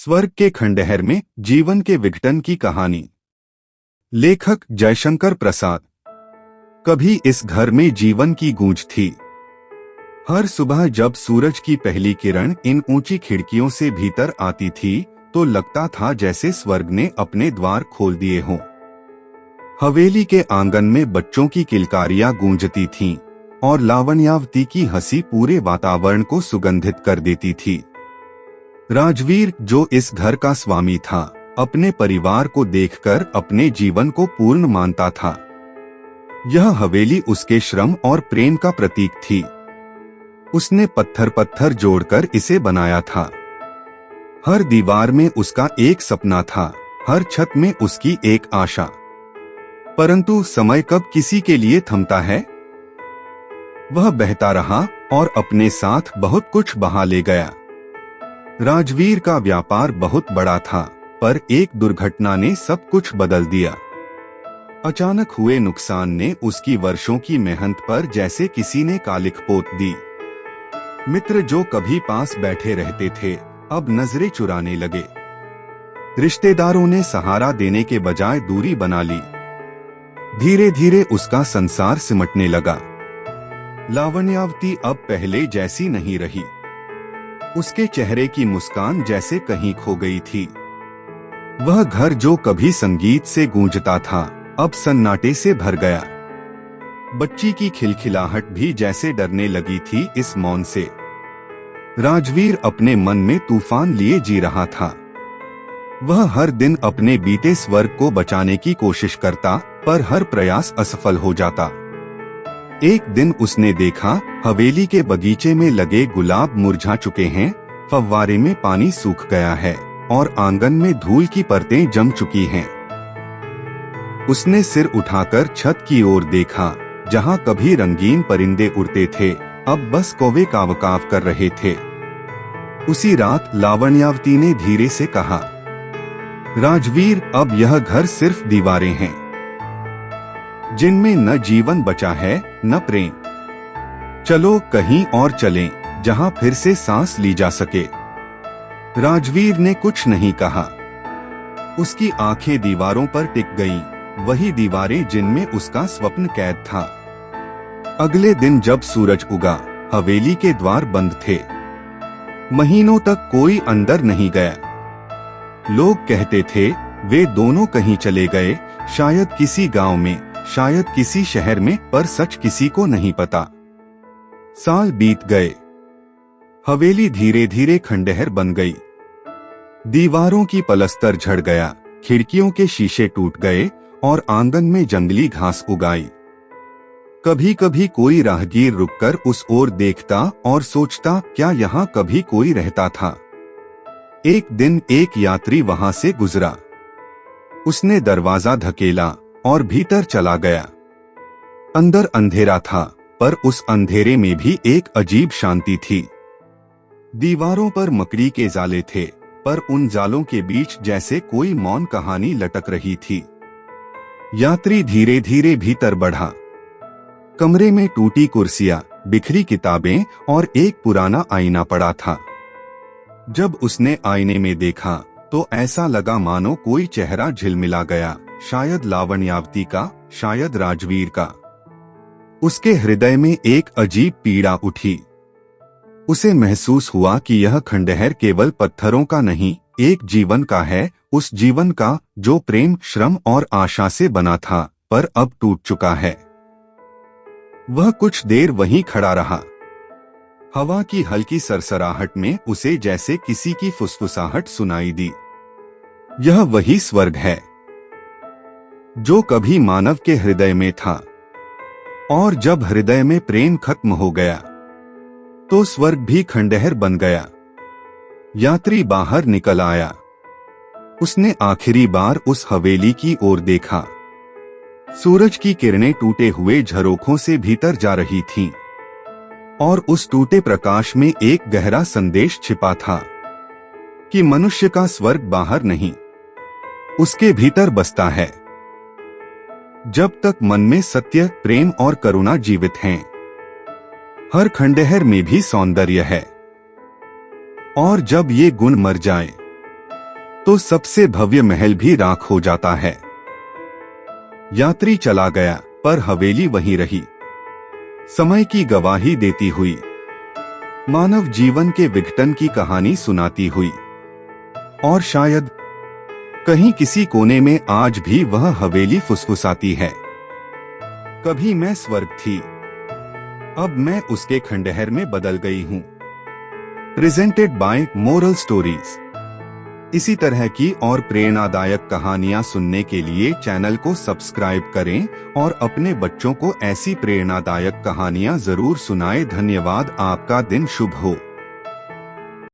स्वर्ग के खंडहर में जीवन के विघटन की कहानी। लेखक जयशंकर प्रसाद। कभी इस घर में जीवन की गूंज थी। हर सुबह जब सूरज की पहली किरण इन ऊंची खिड़कियों से भीतर आती थी तो लगता था जैसे स्वर्ग ने अपने द्वार खोल दिए हों। हवेली के आंगन में बच्चों की किलकारियां गूंजती थीं और लावण्यावती की हंसी पूरे वातावरण को सुगंधित कर देती थी। राजवीर, जो इस घर का स्वामी था, अपने परिवार को देखकर अपने जीवन को पूर्ण मानता था। यह हवेली उसके श्रम और प्रेम का प्रतीक थी। उसने पत्थर पत्थर जोड़कर इसे बनाया था। हर दीवार में उसका एक सपना था, हर छत में उसकी एक आशा। परंतु समय कब किसी के लिए थमता है। वह बहता रहा और अपने साथ बहुत कुछ बहा ले गया। राजवीर का व्यापार बहुत बड़ा था, पर एक दुर्घटना ने सब कुछ बदल दिया। अचानक हुए नुकसान ने उसकी वर्षों की मेहनत पर जैसे किसी ने कालिख पोत दी। मित्र जो कभी पास बैठे रहते थे, अब नजरें चुराने लगे। रिश्तेदारों ने सहारा देने के बजाय दूरी बना ली। धीरे धीरे उसका संसार सिमटने लगा। लावण्यावती अब पहले जैसी नहीं रही। उसके चेहरे की मुस्कान जैसे कहीं खो गई थी। वह घर जो कभी संगीत से गूंजता था, अब सन्नाटे से भर गया। बच्ची की खिलखिलाहट भी जैसे डरने लगी थी इस मौन से। राजवीर अपने मन में तूफान लिए जी रहा था। वह हर दिन अपने बीते स्वर्ग को बचाने की कोशिश करता, पर हर प्रयास असफल हो जाता। एक दिन उसने देखा, हवेली के बगीचे में लगे गुलाब मुरझा चुके हैं, फव्वारे में पानी सूख गया है और आंगन में धूल की परतें जम चुकी हैं। उसने सिर उठाकर छत की ओर देखा, जहां कभी रंगीन परिंदे उड़ते थे, अब बस कौवे कावकाव कर रहे थे। उसी रात लावण्यावती ने धीरे से कहा, राजवीर, अब यह घर सिर्फ दीवारें हैं, जिनमें न जीवन बचा है न प्रेम। चलो कहीं और चलें, जहां फिर से सांस ली जा सके। राजवीर ने कुछ नहीं कहा। उसकी आंखें दीवारों पर टिक गईं, वही दीवारें जिनमें उसका स्वप्न कैद था। अगले दिन जब सूरज उगा, हवेली के द्वार बंद थे। महीनों तक कोई अंदर नहीं गया। लोग कहते थे वे दोनों कहीं चले गए, शायद किसी गांव में, शायद किसी शहर में, पर सच किसी को नहीं पता। साल बीत गए। हवेली धीरे धीरे खंडहर बन गई। दीवारों की पलस्तर झड़ गया, खिड़कियों के शीशे टूट गए और आंगन में जंगली घास उगाई। कभी कभी कोई राहगीर रुककर उस ओर देखता और सोचता, क्या यहाँ कभी कोई रहता था। एक दिन एक यात्री वहां से गुजरा। उसने दरवाजा धकेला और भीतर चला गया। अंदर अंधेरा था, पर उस अंधेरे में भी एक अजीब शांति थी। दीवारों पर मकड़ी के जाले थे, पर उन जालों के बीच जैसे कोई मौन कहानी लटक रही थी। यात्री धीरे धीरे भीतर बढ़ा। कमरे में टूटी कुर्सियां, बिखरी किताबें और एक पुराना आईना पड़ा था। जब उसने आईने में देखा तो ऐसा लगा मानो कोई चेहरा झिलमिला गया, शायद लावण्यावती का, शायद राजवीर का। उसके हृदय में एक अजीब पीड़ा उठी। उसे महसूस हुआ कि यह खंडहर केवल पत्थरों का नहीं, एक जीवन का है, उस जीवन का जो प्रेम, श्रम और आशा से बना था, पर अब टूट चुका है। वह कुछ देर वहीं खड़ा रहा। हवा की हल्की सरसराहट में उसे जैसे किसी की फुसफुसाहट सुनाई दी। यह वही स्वर्ग है जो कभी मानव के हृदय में था, और जब हृदय में प्रेम खत्म हो गया तो स्वर्ग भी खंडहर बन गया। यात्री बाहर निकल आया। उसने आखिरी बार उस हवेली की ओर देखा। सूरज की किरणें टूटे हुए झरोखों से भीतर जा रही थीं, और उस टूटे प्रकाश में एक गहरा संदेश छिपा था कि मनुष्य का स्वर्ग बाहर नहीं, उसके भीतर बसता है। जब तक मन में सत्य, प्रेम और करुणा जीवित हैं, हर खंडहर में भी सौंदर्य है। और जब ये गुण मर जाएं, तो सबसे भव्य महल भी राख हो जाता है। यात्री चला गया, पर हवेली वहीं रही, समय की गवाही देती हुई, मानव जीवन के विघटन की कहानी सुनाती हुई। और शायद कहीं किसी कोने में आज भी वह हवेली फुसफुसाती है, कभी मैं स्वर्ग थी, अब मैं उसके खंडहर में बदल गई हूँ। Presented by moral stories. इसी तरह की और प्रेरणादायक कहानियां सुनने के लिए चैनल को सब्सक्राइब करें और अपने बच्चों को ऐसी प्रेरणादायक कहानियां जरूर सुनाएं। धन्यवाद। आपका दिन शुभ हो।